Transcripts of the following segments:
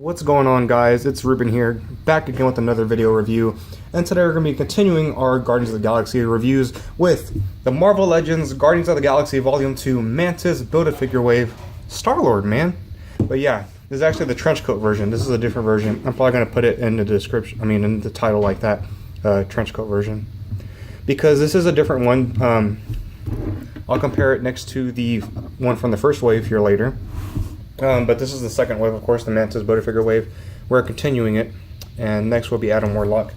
What's going on, guys? It's Ruben here, back again with another video review, and today we're going to be continuing our Guardians of the Galaxy reviews with the Marvel Legends Guardians of the Galaxy Volume 2 Mantis Build-A-Figure Wave Star-Lord, man. But yeah, this is actually the trench coat version. This is a different version. I'm probably going to put it in the description, in the title like that, trench coat version, because this is a different one. I'll compare it next to the one from the first wave here later. But this is the second wave, of course, the Mantis Build-A-Figure wave. We're continuing it, and next will be Adam Warlock.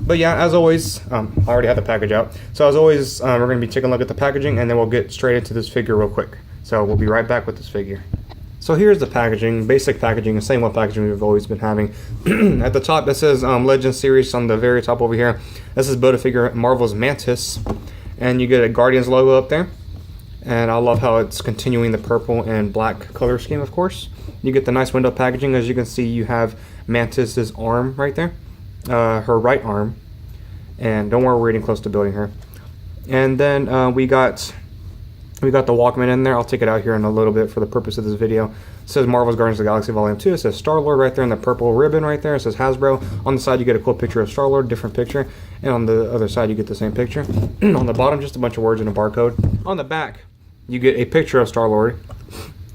But yeah, as always, I already had the package out. So as always, we're going to be taking a look at the packaging, and then we'll get straight into this figure real quick. So we'll be right back with this figure. So here's the packaging, basic packaging, the same one packaging we've always been having. At the top, it says Legends Series on the very top over here. This is Build-A-Figure Marvel's Mantis, and you get a Guardians logo up there. And I love how it's continuing the purple and black color scheme, of course. You get the nice window packaging. As you can see, you have Mantis's arm right there, her right arm. And don't worry, we're getting close to building her. And then we got the Walkman in there. I'll take it out here in a little bit for the purpose of this video. It says Marvel's Guardians of the Galaxy Volume 2. It says Star-Lord right there in the purple ribbon right there. It says Hasbro. On the side, you get a cool picture of Star-Lord, different picture. And on the other side, you get the same picture. On the bottom, just a bunch of words and a barcode. On the back, you get a picture of Star-Lord.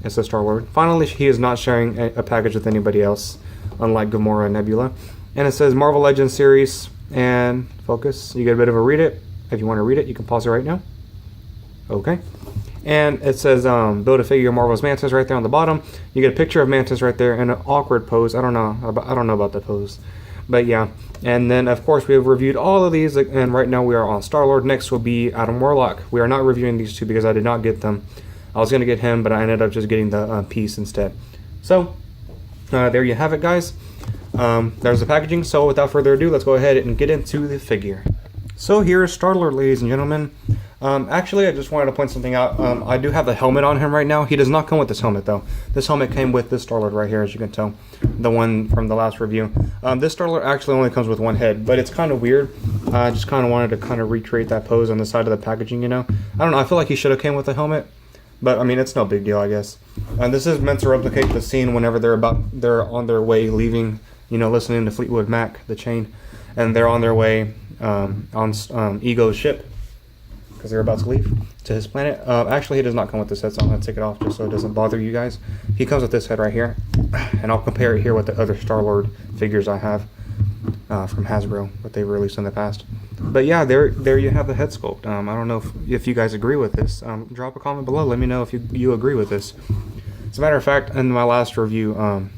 It says Star-Lord. Finally, he is not sharing a package with anybody else, unlike Gamora and Nebula. And it says Marvel Legends Series, and focus. You get a bit of a read it. If you want to read it, you can pause it right now. Okay. And it says Build-A-Figure Marvel's Mantis right there on the bottom. You get a picture of Mantis right there in an awkward pose. I don't know about the pose. But yeah. And then, of course, we have reviewed all of these, and right now we are on Star-Lord. Next will be Adam Warlock. We are not reviewing these two because I did not get them. I was going to get him, but I ended up just getting the piece instead. So, there you have it, guys. There's the packaging. So, without further ado, let's go ahead and get into the figure. So, here's Star-Lord, ladies and gentlemen. Actually, I just wanted to point something out. I do have the helmet on him right now. He does not come with this helmet, though. This helmet came with this Star-Lord right here, as you can tell. The one from the last review. This Star-Lord actually only comes with one head, but it's kind of weird. I just kind of wanted to kind of recreate that pose on the side of the packaging, you know? I don't know, I feel like he should have came with a helmet. But, I mean, it's no big deal, I guess. This is meant to replicate the scene whenever they're on their way leaving, you know, listening to Fleetwood Mac, The Chain. And they're on their way on Ego's ship, because they're about to leave to his planet. Actually, he does not come with this head, so I'm going to take it off just so it doesn't bother you guys. He comes with this head right here, and I'll compare it here with the other Star-Lord figures I have from Hasbro, what they've released in the past. But yeah, there you have the head sculpt. I don't know if you guys agree with this. Drop a comment below. Let me know if you agree with this. As a matter of fact, in my last review,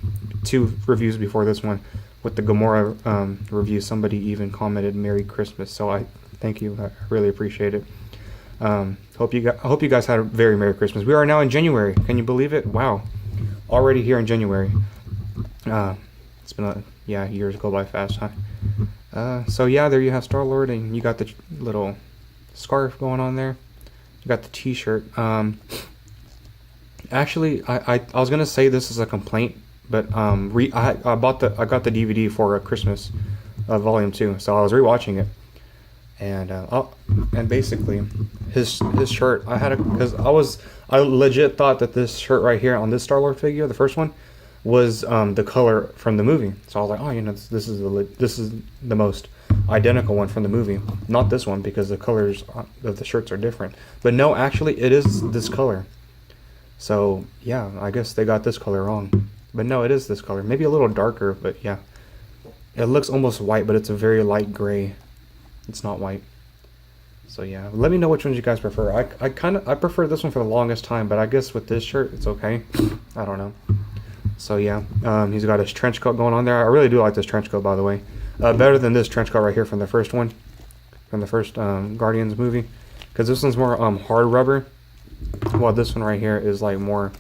2 reviews before this one, with the Gamora review, somebody even commented Merry Christmas. So I thank you. I really appreciate it. I hope you guys had a very Merry Christmas. We are now in January. Can you believe it? Wow. Already here in January. It's been years go by fast, huh? So yeah, there you have Star-Lord, and you got the little scarf going on there. You got the t-shirt. Actually, I was gonna say this is a complaint, but I got the DVD for Christmas, Volume 2, so I was rewatching it. And basically, his shirt, because I legit thought that this shirt right here on this Star-Lord figure, the first one, was the color from the movie. So I was like, oh, you know, this is the most identical one from the movie, not this one, because the colors of the shirts are different. But no, actually, it is this color. So yeah, I guess they got this color wrong. But no, it is this color, maybe a little darker, but yeah, it looks almost white, but it's a very light gray. It's not white. So yeah, let me know which ones you guys prefer. I prefer this one for the longest time, but I guess with this shirt it's okay. I don't know. So yeah, he's got his trench coat going on there. I really do like this trench coat, by the way. Better than this trench coat right here from the first one, from the first Guardians movie, because this one's more hard rubber, while this one right here is like more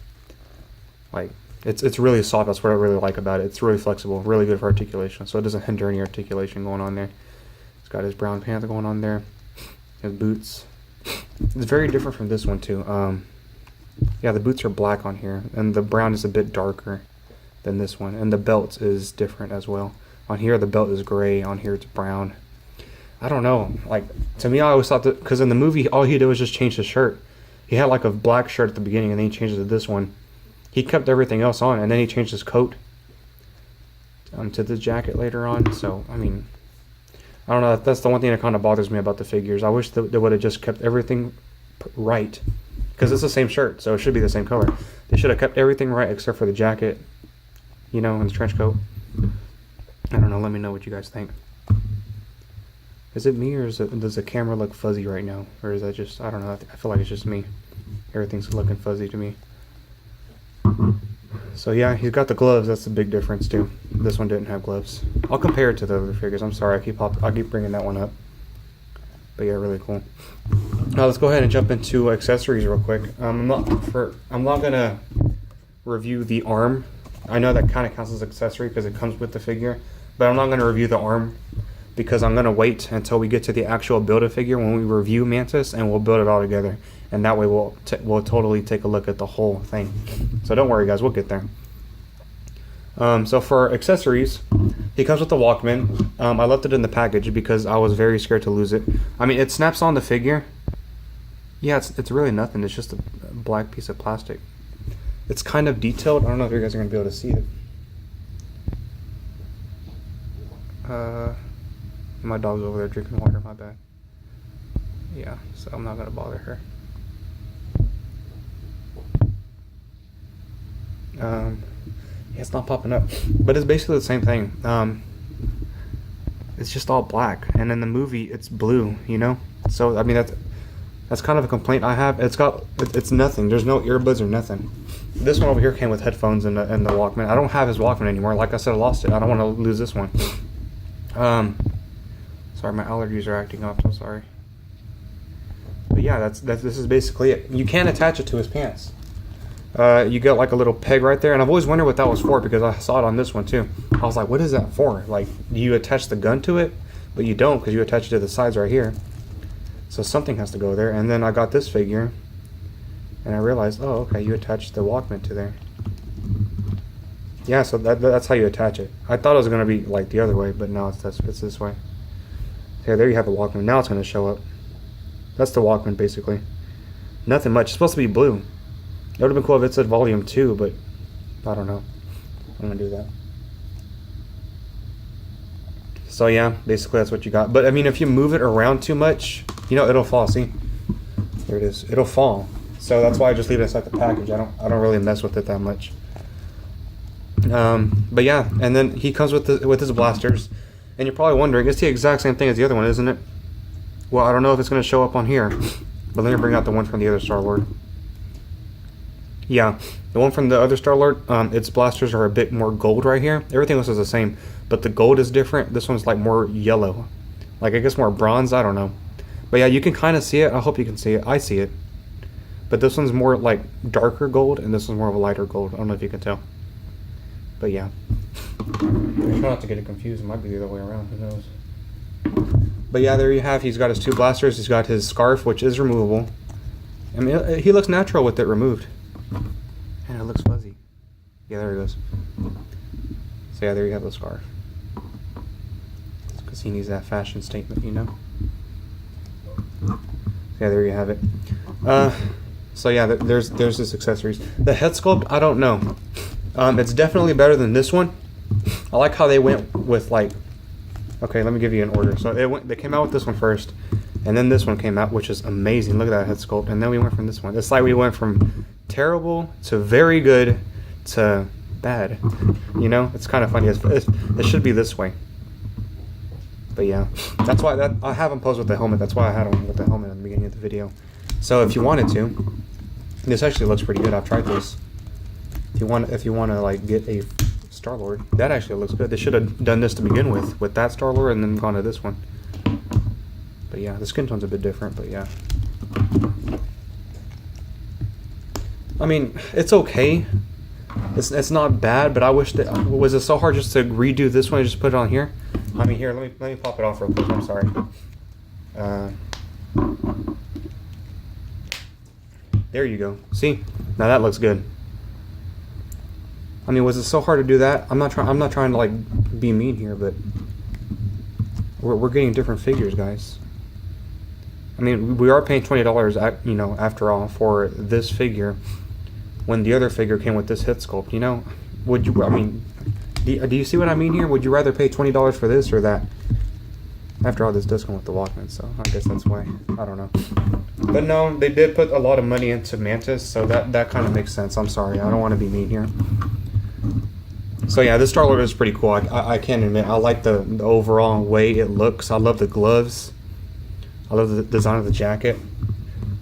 like it's really soft. That's what I really like about it. It's really flexible, really good for articulation, so it doesn't hinder any articulation going on there. He's got his brown pants going on there, his boots. It's very different from this one too. Yeah, the boots are black on here, and the brown is a bit darker than this one, and the belt is different as well. On here, the belt is gray. On here, it's brown. I don't know. Like, to me, I always thought that, because in the movie, all he did was just change his shirt. He had like a black shirt at the beginning, and then he changed it to this one. He kept everything else on, and then he changed his coat. to the jacket later on. So I mean, I don't know. That's the one thing that kind of bothers me about the figures. I wish they would have just kept everything right, because it's the same shirt, so it should be the same color. They should have kept everything right except for the jacket, you know, and the trench coat. I don't know. Let me know what you guys think. Is it me, or does the camera look fuzzy right now, or is that just, I don't know. I feel like it's just me. Everything's looking fuzzy to me. So yeah, he's got the gloves. That's the big difference too. This one didn't have gloves. I'll compare it to the other figures. I'm sorry, I keep bringing that one up. But yeah, really cool. Now let's go ahead and jump into accessories real quick. I'm not gonna review the arm. I know that kind of counts as accessory because it comes with the figure, but I'm not gonna review the arm because I'm gonna wait until we get to the actual Build-A-Figure when we review Mantis, and we'll build it all together. And that way we'll totally take a look at the whole thing. So don't worry, guys, we'll get there. So for accessories, he comes with the Walkman. I left it in the package because I was very scared to lose it. I mean, it snaps on the figure. Yeah, it's really nothing. It's just a black piece of plastic. It's kind of detailed. I don't know if you guys are going to be able to see it. My dog's over there drinking water, my bad. Yeah, so I'm not going to bother her. Yeah, it's not popping up, but it's basically the same thing. It's just all black, and in the movie it's blue, you know. So I mean that's kind of a complaint I have. It's nothing. There's no earbuds or nothing. This one over here came with headphones and the Walkman. I don't have his Walkman anymore. Like I said, I lost it. I don't want to lose this one. Sorry, my allergies are acting up. So sorry. But yeah, this is basically it. You can attach it to his pants. You got like a little peg right there, and I've always wondered what that was for because I saw it on this one too. I was like, what is that for? Like, do you attach the gun to it? But you don't, because you attach it to the sides right here. So something has to go there. And then I got this figure, and I realized, oh, okay, you attach the Walkman to there. Yeah, so that's how you attach it. I thought it was gonna be like the other way, but no, it's this way. Okay, there you have the Walkman. Now it's gonna show up. That's the Walkman basically. Nothing much. It's supposed to be blue. It would have been cool if it said volume 2, but I don't know. I'm gonna do that. So yeah, basically that's what you got. But I mean, if you move it around too much, you know, it'll fall. See, there it is. It'll fall. So that's why I just leave it inside the package. I don't really mess with it that much. But yeah, and then he comes with his blasters, and you're probably wondering, it's the exact same thing as the other one, isn't it? Well, I don't know if it's gonna show up on here, but let me bring out the one from the other Star-Lord. Yeah, the one from the other Star-Lord, its blasters are a bit more gold right here. Everything else is the same, but the gold is different. This one's like more yellow. Like, I guess more bronze, I don't know. But yeah, you can kind of see it. I hope you can see it. I see it. But this one's more like darker gold, and this one's more of a lighter gold. I don't know if you can tell. But yeah. Try not to get it confused. It might be the other way around. Who knows? But yeah, there you have. He's got his 2 blasters. He's got his scarf, which is removable. I mean, he looks natural with it removed. And it looks fuzzy. Yeah, there it goes. So yeah, there you have the scarf. Because he needs that fashion statement, you know? So yeah, there you have it. So yeah, there's this accessories. The head sculpt, I don't know. It's definitely better than this one. I like how they went with like... Okay, let me give you an order. So they came out with this one first, and then this one came out, which is amazing. Look at that head sculpt. And then we went from this one. It's like we went from terrible to very good to bad. You know, it's kind of funny. It should be this way. But yeah, that's why I have him posed with the helmet. That's why I had him with the helmet in the beginning of the video. So if you wanted to, this actually looks pretty good. I've tried this. If you want to like get a Star-Lord, that actually looks good. They should have done this to begin with that Star-Lord, and then gone to this one. But yeah, the skin tone's a bit different. But yeah. I mean, it's okay. It's not bad, but I wish that... Was it so hard just to redo this one and just put it on here? I mean, here, let me pop it off real quick. I'm sorry. There you go. See? Now that looks good. I mean, was it so hard to do that? I'm not trying to like be mean here, but we're getting different figures, guys. I mean, we are paying $20, you know, after all, for this figure, when the other figure came with this head sculpt. You know, I mean, Do you see what I mean here? Would you rather pay $20 for this or that? After all, this does come with the Walkman, so I guess that's why. I don't know. But no, they did put a lot of money into Mantis, so that kind of makes sense. I'm sorry, I don't want to be mean here. So yeah, this Star-Lord is pretty cool. I can't admit, I like the overall way it looks. I love the gloves. I love the design of the jacket.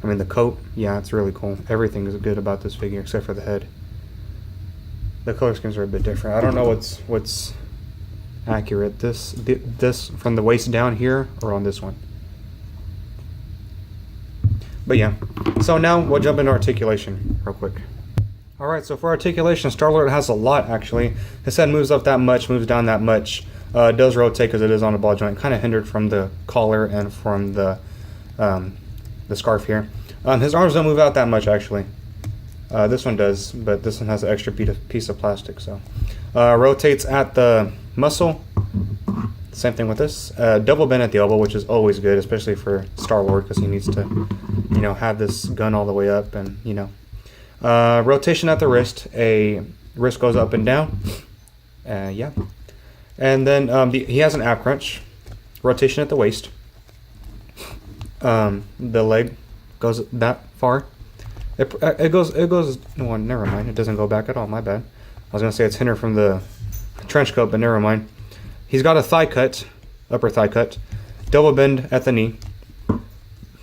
I mean, the coat. Yeah, it's really cool. Everything is good about this figure except for the head. The color schemes are a bit different. I don't know what's accurate. This from the waist down here or on this one. But yeah. So now we'll jump into articulation real quick. Alright, so for articulation, Star-Lord has a lot actually. His head moves up that much, moves down that much. It does rotate because it is on a ball joint, kind of hindered from the collar and from the scarf here. His arms don't move out that much actually. This one does, but this one has an extra piece of plastic. So rotates at the muscle. Same thing with this. Double bend at the elbow, which is always good, especially for Star-Lord because he needs to, you know, have this gun all the way up and you know. Rotation at the wrist. A wrist goes up and down. Yeah. And then he has an ab crunch. Rotation at the waist. The leg goes that far. It goes. Oh, never mind. It doesn't go back at all. My bad. I was gonna say it's hindered from the trench coat, but never mind. He's got a thigh cut, upper thigh cut. Double bend at the knee.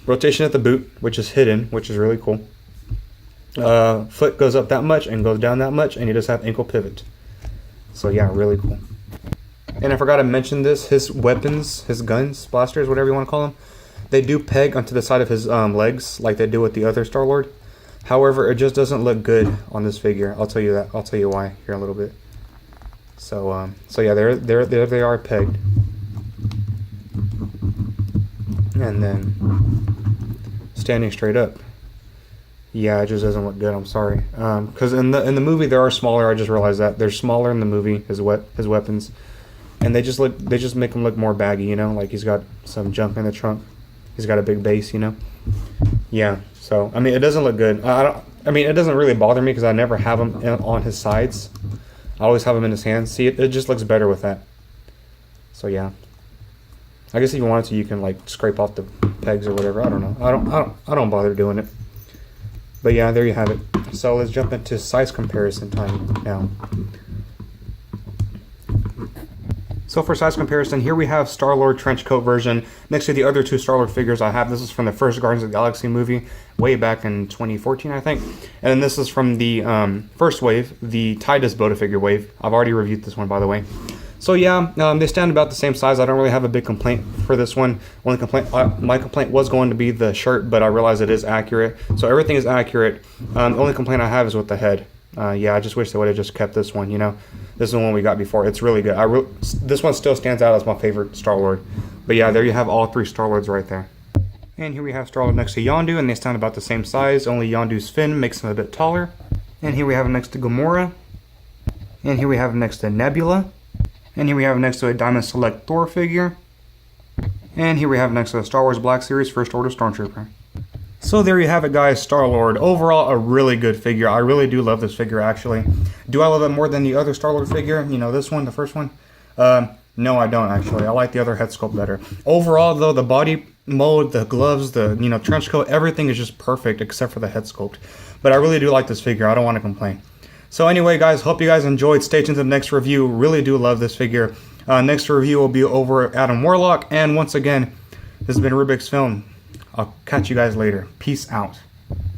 Rotation at the boot, which is hidden, which is really cool. Foot goes up that much and goes down that much, and he does have ankle pivot. So yeah, really cool. And I forgot to mention this, his weapons, his guns, blasters, whatever you want to call them, they do peg onto the side of his legs like they do with the other Star-Lord. However, it just doesn't look good on this figure. I'll tell you that. I'll tell you why here in a little bit. So so yeah, there they are pegged. And then standing straight up. Yeah, it just doesn't look good. I'm sorry. Because in the movie they are smaller. I just realized that they're smaller in the movie. His weapons, and they just make him look more baggy. You know, like he's got some junk in the trunk. He's got a big base. You know. Yeah. So I mean, it doesn't look good. I mean, it doesn't really bother me because I never have him on his sides. I always have him in his hands. See, it just looks better with that. So yeah. I guess if you wanted to, you can like scrape off the pegs or whatever. I don't know. I don't bother doing it. But yeah, there you have it. So let's jump into size comparison time now. So for size comparison, here we have Star-Lord trench coat version next to the other two Star-Lord figures I have. This is from the first Guardians of the Galaxy movie, way back in 2014, I think. And then this is from the first wave, the Titus Build-A-Figure wave. I've already reviewed this one, by the way. So yeah, they stand about the same size. I don't really have a big complaint for this one. Only complaint, my complaint was going to be the shirt, but I realize it is accurate. So everything is accurate. The only complaint I have is with the head. Yeah, I just wish they would have just kept this one, you know. This is the one we got before. It's really good. This one still stands out as my favorite Star-Lord. But yeah, there you have all three Star-Lords right there. And here we have Star-Lord next to Yondu, and they stand about the same size. Only Yondu's fin makes him a bit taller. And here we have him next to Gamora. And here we have him next to Nebula. And here we have next to a Diamond Select Thor figure. And here we have next to the Star Wars Black Series First Order Stormtrooper. So there you have it, guys, Star-Lord. Overall, a really good figure. I really do love this figure, actually. Do I love it more than the other Star-Lord figure? You know, this one, the first one? No, I don't, actually. I like the other head sculpt better. Overall, though, the body mold, the gloves, the, you know, trench coat, everything is just perfect except for the head sculpt. But I really do like this figure. I don't want to complain. So anyway, guys, hope you guys enjoyed. Stay tuned to the next review. Really do love this figure. Next review will be over Adam Warlock. And once again, this has been Rubik's Film. I'll catch you guys later. Peace out.